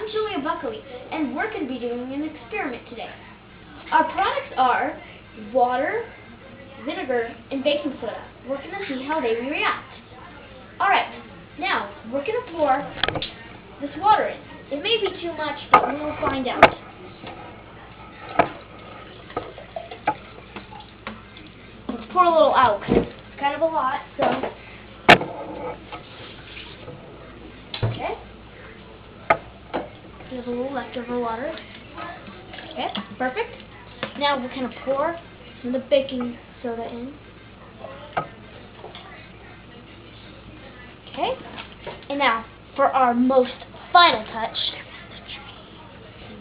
I'm Julia Buckley, and we're going to be doing an experiment today. Our products are water, vinegar, and baking soda. We're going to see how they react. Alright, now we're going to pour this water in. It may be too much, but we will find out. Let's pour a little out, because it's kind of a lot, so... Okay. We have a little leftover water. Okay, perfect. Now we're going to pour some of the baking soda in. Okay. And now, for our most final touch,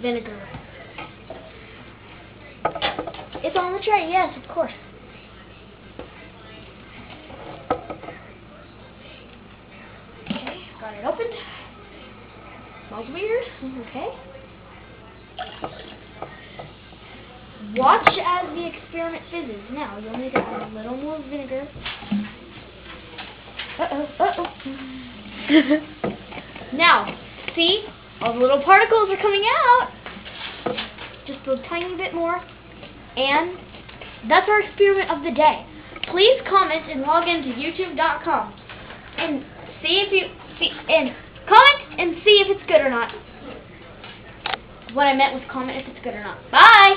vinegar. It's on the tray, yes, of course. Okay, got it opened. Smells weird. Okay. Watch as the experiment fizzes. Now, you'll need to add a little more vinegar. Now, see? All the little particles are coming out. Just a tiny bit more. And that's our experiment of the day. Please comment and log into youtube.com and see if you comment and see if it's good or not. What I meant was comment if it's good or not. Bye!